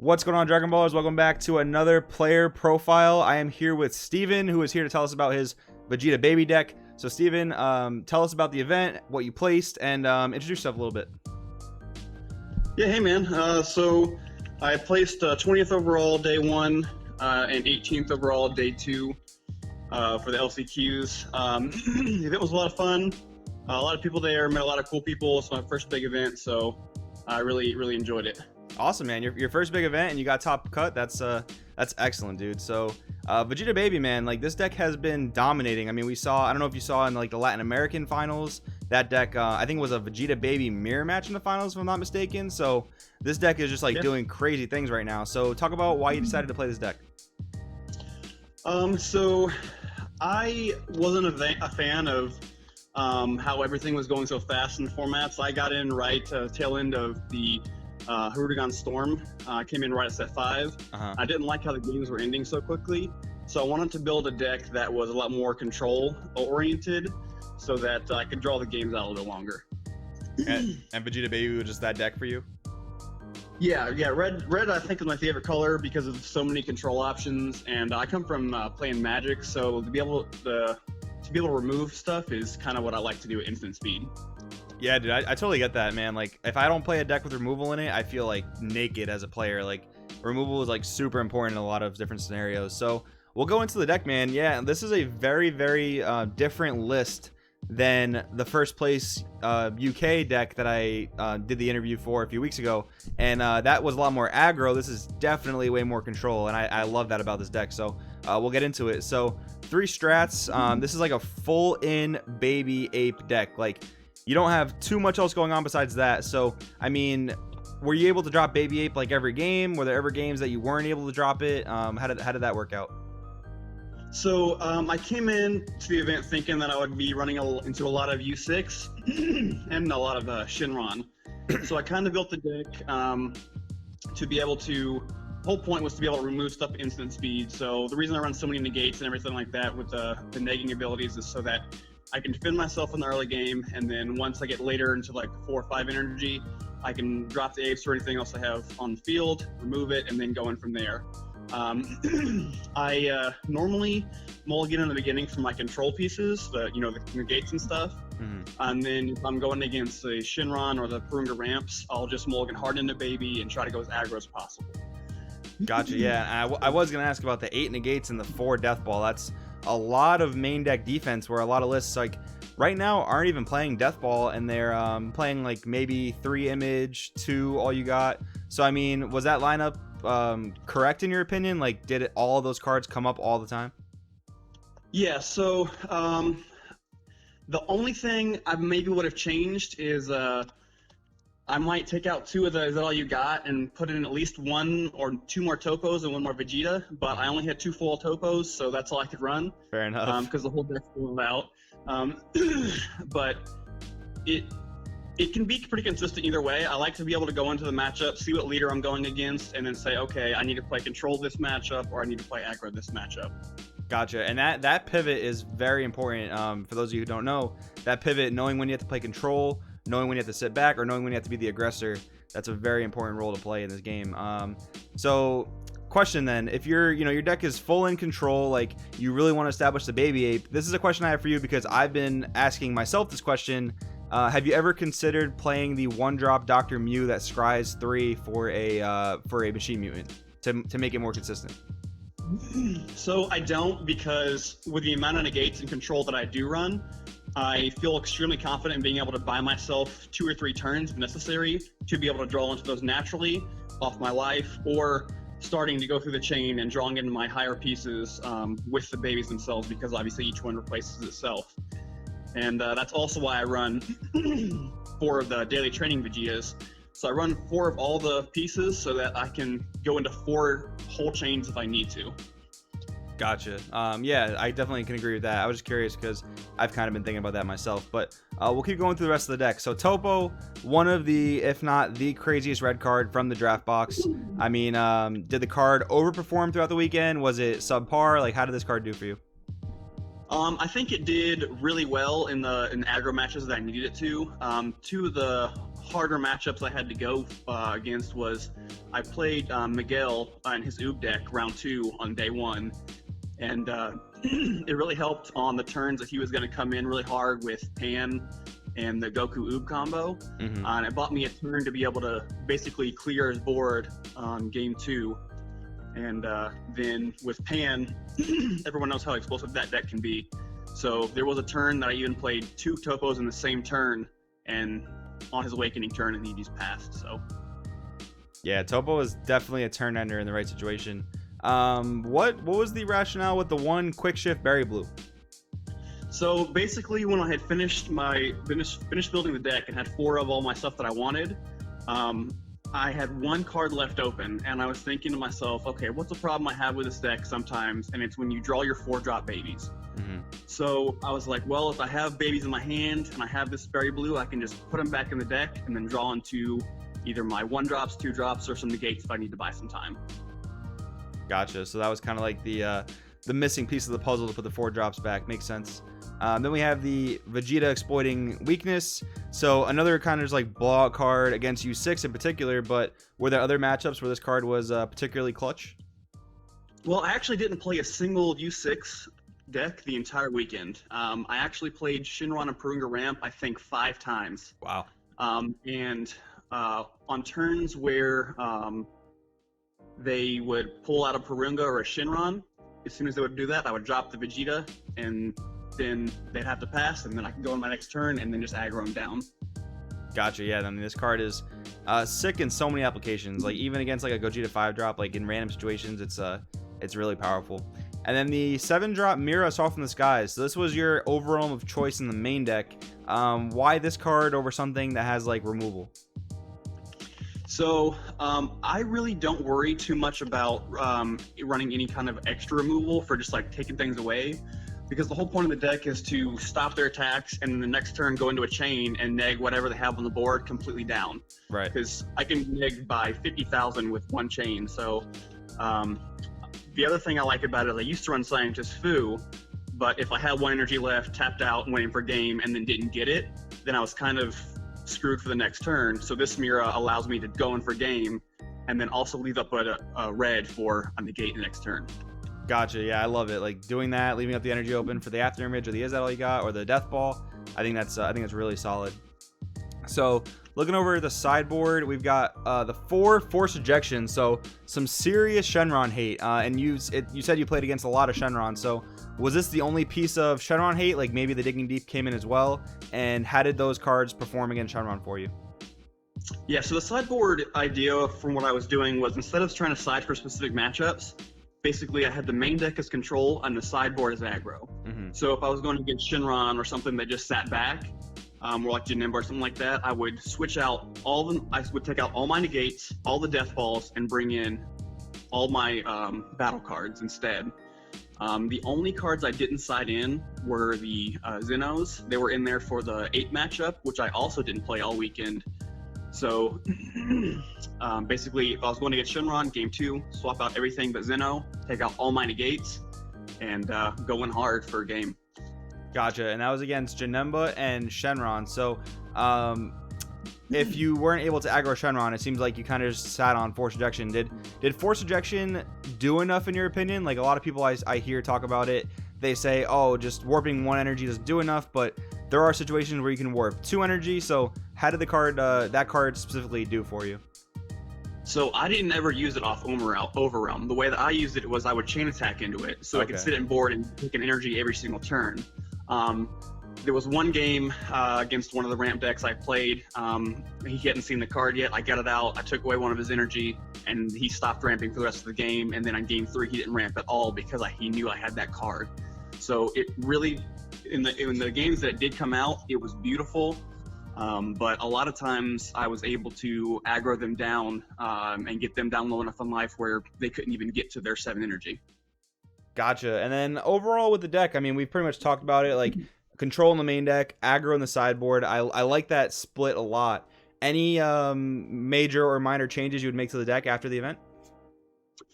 What's going on, Dragon Ballers? Welcome back to another player profile. I am here with Steven, who is here to tell us about his Vegeta baby deck. So Steven, tell us about the event, what you placed, and introduce yourself a little bit. Yeah, hey man. So I placed 20th overall day 1 and 18th overall day 2 for the LCQs. The event was a lot of fun. A lot of people there, met a lot of cool people. It's my first big event, so I really enjoyed it. Awesome, man. Your first big event and you got top cut. That's excellent, dude. So Vegeta baby, man, like this deck has been dominating. I mean, we saw, I don't know if you saw in like the Latin American finals, that deck I think it was a Vegeta baby mirror match in the finals, if I'm not mistaken. So this deck is just like doing crazy things right now. So talk about why you decided to play this deck. So I wasn't a fan of how everything was going so fast in the formats. I got in right tail end of the Huracan Storm. I came in right at set 5. I didn't like how the games were ending so quickly, so I wanted to build a deck that was a lot more control oriented so that I could draw the games out a little bit longer. And Vegeta baby was just that deck for you? Yeah, red I think is my favorite color because of so many control options, and I come from playing Magic, so to be able to remove stuff is kind of what I like to do at instant speed. Yeah, dude, I totally get that, man. Like, if I don't play a deck with removal in it, I feel like naked as a player. Like, removal is like super important in a lot of different scenarios. So we'll go into the deck, man. Yeah, this is a very different list than the first place UK deck that I did the interview for a few weeks ago, and that was a lot more aggro. This is definitely way more control, and I love that about this deck. So we'll get into it. So 3 strats. This is like a full in baby ape deck. Like, you don't have too much else going on besides that. So I mean, were you able to drop baby ape like every game? Were there ever games that you weren't able to drop it? How did that work out? So I came in to the event thinking that I would be running into a lot of U6 and a lot of Shinron. So I kind of built the deck to be able to. The whole point was to be able to remove stuff at instant speed. So the reason I run so many negates and everything like that with the negging abilities is so that I can defend myself in the early game, and then once I get later into like 4 or 5 energy, I can drop the apes or anything else I have on the field, remove it, and then go in from there. I normally mulligan in the beginning for my control pieces, the negates and stuff. And then if I'm going against the Shinron or the Purunga ramps, I'll just mulligan hard into baby and try to go as aggro as possible. Gotcha. Yeah, I was gonna ask about the 8 negates and the 4 death ball. That's a lot of main deck defense, where a lot of lists like right now aren't even playing death ball, and they're playing like maybe 3 image, 2 all you got. So I mean, was that lineup correct in your opinion? Like, did all of those cards come up all the time? Yeah, so the only thing I maybe would have changed is I might take out 2 of the is that all you got and put in at least 1 or 2 more topos and 1 more Vegeta, but I only had 2 full topos, so that's all I could run. Fair enough. Because the whole deck's full out. But it can be pretty consistent either way. I like to be able to go into the matchup, see what leader I'm going against, and then say, okay, I need to play control this matchup, or I need to play aggro this matchup. Gotcha. And that pivot is very important. For those of you who don't know, that pivot, knowing when you have to play control, knowing when you have to sit back, or knowing when you have to be the aggressor, that's a very important role to play in this game. So question then, if your deck is full in control, like you really want to establish the baby ape, this is a question I have for you because I've been asking myself this question. Have you ever considered playing the 1-drop Dr. Mew that scries 3 for a machine mutant to make it more consistent? So I don't, because with the amount of negates and control that I do run, I feel extremely confident in being able to buy myself 2 or 3 turns if necessary to be able to draw into those naturally off my life, or starting to go through the chain and drawing into my higher pieces with the babies themselves, because obviously each one replaces itself. And that's also why I run 4 of the daily training Vegetas. So I run 4 of all the pieces so that I can go into 4 whole chains if I need to. Gotcha. Yeah, I definitely can agree with that. I was just curious because I've kind of been thinking about that myself, but we'll keep going through the rest of the deck. So Topo, one of the, if not the craziest red card from the draft box. I mean, did the card overperform throughout the weekend? Was it subpar? Like, how did this card do for you? I think it did really well in aggro matches that I needed it to. 2 of the harder matchups I had to go against was I played Miguel in his Oob deck round 2 on day 1, and it really helped on the turns that he was going to come in really hard with Pan and the Goku Oob combo, and it bought me a turn to be able to basically clear his board on game 2. And then with Pan, everyone knows how explosive that deck can be. So there was a turn that I even played 2 Topos in the same turn, and on his Awakening turn, and he just passed. So yeah, Topo is definitely a turn ender in the right situation. What was the rationale with the 1 quick shift Berry Blue? So basically, when I had finished building the deck and had 4 of all my stuff that I wanted, I had 1 card left open, and I was thinking to myself, okay, what's the problem I have with this deck sometimes? And it's when you draw your 4-drop babies. So I was like, well, if I have babies in my hand and I have this Berry Blue, I can just put them back in the deck and then draw into either my 1-drops, 2-drops, or some negates if I need to buy some time. Gotcha. So that was kind of like the missing piece of the puzzle to put the 4-drops back. Makes sense. Then we have the Vegeta exploiting weakness. So another kind of just like blowout card against U6 in particular, but were there other matchups where this card was particularly clutch? Well, I actually didn't play a single U6 deck the entire weekend. I actually played Shinron and Purunga Ramp, I think, 5 times. Wow. And on turns where they would pull out a Purunga or a Shinron, as soon as they would do that, I would drop the Vegeta, and then they'd have to pass, and then I could go on my next turn and then just aggro them down. Gotcha. Yeah, I mean, this card is sick in so many applications. Like even against like a Gogeta 5-drop, like in random situations, it's really powerful. And then the 7-drop Mira Saw from the Skies. So this was your overall of choice in the main deck. Why this card over something that has like removal? So I really don't worry too much about running any kind of extra removal for just like taking things away, because the whole point of the deck is to stop their attacks and then the next turn go into a chain and neg whatever they have on the board completely down. Right. Because I can neg by 50,000 with 1 chain. So the other thing I like about it, I used to run Scientist Fu, but if I had 1 energy left, tapped out, and waiting for game, and then didn't get it, then I was kind of screwed for the next turn. So this Mira allows me to go in for game, and then also leave up a red for a negate the next turn. Gotcha. Yeah, I love it. Like doing that, leaving up the energy open for the after image or the is that all you got or the death ball. I think that's really solid. So looking over the sideboard, we've got the 4 force ejections. So some serious Shenron hate. And you said you played against a lot of Shenron. So was this the only piece of Shenron hate? Like maybe the Digging Deep came in as well. And how did those cards perform against Shenron for you? Yeah, so the sideboard idea from what I was doing was, instead of trying to side for specific matchups, basically I had the main deck as control and the sideboard as aggro. So if I was going against Shinron or something that just sat back, or like Janemba or something like that, I would switch out I would take out all my negates, all the death balls, and bring in all my battle cards instead. The only cards I didn't side in were the Xenos. They were in there for the 8 matchup, which I also didn't play all weekend. So basically, if I was going to get Shinron, game 2, swap out everything but Zeno, take out all my negates, and go in hard for a game. Gotcha. And that was against Janemba and Shenron. So if you weren't able to aggro Shenron, it seems like you kind of just sat on force ejection. Did force ejection do enough in your opinion? Like a lot of people I hear talk about it, they say, oh, just warping 1 energy doesn't do enough, but there are situations where you can warp 2 energy. So how did that card specifically do for you? So I didn't ever use it off Overrealm. The way that I used it was I would chain attack into it, so I could sit in board and take an energy every single turn. There was one game against one of the ramp decks I played. He hadn't seen the card yet. I got it out. I took away 1 of his energy, and he stopped ramping for the rest of the game. And then on game 3, he didn't ramp at all because he knew I had that card. So it really, in the games that did come out, it was beautiful. But a lot of times I was able to aggro them down and get them down low enough in life where they couldn't even get to their 7 energy. Gotcha. And then overall with the deck, I mean, we've pretty much talked about it, like control in the main deck, aggro in the sideboard. I like that split a lot. Any major or minor changes you would make to the deck after the event?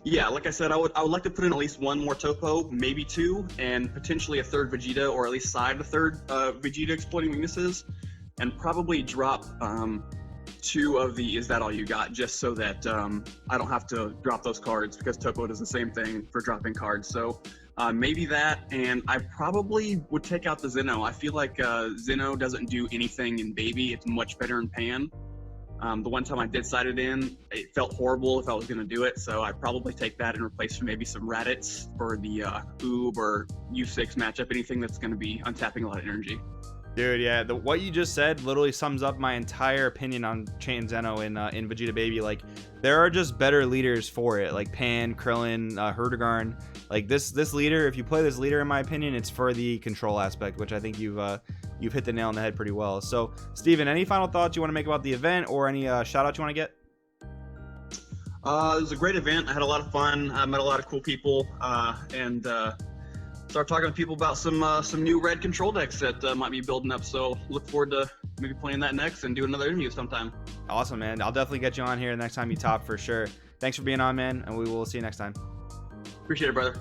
Yeah, like I said, I would like to put in at least 1 more topo, maybe 2, and potentially a 3rd Vegeta, or at least side the 3rd Vegeta exploiting weaknesses, and probably drop 2 of the Is That All You Got, just so that I don't have to drop those cards, because Topo does the same thing for dropping cards. So maybe that, and I probably would take out the Zeno. I feel like Zeno doesn't do anything in Baby. It's much better in Pan. The one time I did side it in, it felt horrible if I was going to do it, so I'd probably take that and replace maybe some Raditz for the Oob or U6 matchup, anything that's going to be untapping a lot of energy. Dude, yeah, what you just said literally sums up my entire opinion on Chain Zeno in Vegeta Baby. Like, there are just better leaders for it, like Pan, Krillin, Herdegarn. Like this leader, if you play this leader, in my opinion, it's for the control aspect, which I think you've hit the nail on the head pretty well. So, Steven, any final thoughts you want to make about the event, or any shout outs you want to get? It was a great event. I had a lot of fun. I met a lot of cool people, and start talking to people about some new red control decks that might be building up. So look forward to maybe playing that next and do another interview sometime. Awesome, man. I'll definitely get you on here the next time you top for sure. Thanks for being on, man, and we will see you next time. Appreciate it, brother.